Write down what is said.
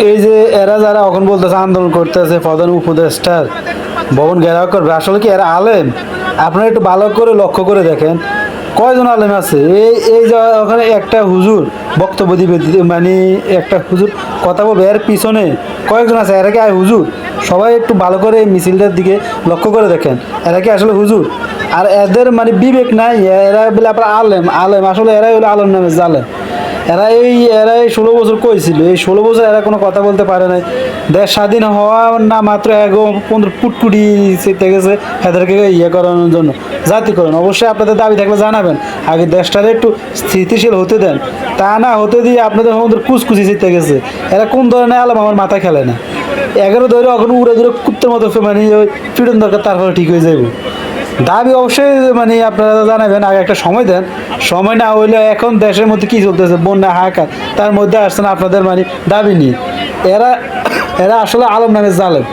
এই যে এরা যারা এখন বলতেছে আন্দোলন করতেছে প্রধান উপদেষ্টার ভবন ঘেরাও করবে, আসলে কি এরা আলেম? আপনারা একটু ভালো করে লক্ষ্য করে দেখেন কয়জন আলেম আছে। এই যে ওখানে একটা হুজুর বক্তব্য দিবে, মানে একটা হুজুর কথা বলবে, এর পিছনে কয়েকজন আছে, এরা কি হুজুর? সবাই একটু ভালো করে এই মিছিলটার দিকে লক্ষ্য করে দেখেন, এরা কি আসলে হুজুর? আর এদের মানে বিবেক নাই, এরা বলে আপনার আলেম আলেম, আসলে এরাই হলো আলেম নামে জালেম। এরা এই 16 বছর কইছিল, এই 16 বছর এরা কোনো কথা বলতে পারে নাই। দেশ স্বাধীন হওয়া না মাত্র 15 পুটকুটি চেতে গেছে এদেরকে ইয়ে করানোর জন্য, জাতিকরণ। অবশ্যই আপনাদের দাবি থাকলে জানাবেন, আগে দেশটারে একটু স্থিতিশীল হতে দেন। তা না হতে দিয়ে আপনাদের আমাদের কুচকুচি চেতে গেছে। এরা কোন ধরনের আলাম আমার মাথা খেলে না। 11 ধরে এখন উড়ে ধরে কুত্তের মতো মানে ওই ফিরন দরকার, তারপরে ঠিক হয়ে যাইব। দাবি অবশ্যই মানে আপনারা জানাবেন, আগে একটা সময় দেন। সময় না হইলে এখন দেশের মধ্যে কি চলতেছে, বন্যা হাহাকার, তার মধ্যে আসছেন আপনাদের মানে দাবি নিয়ে। এরা এরা আসলে আলম নামে জালেম।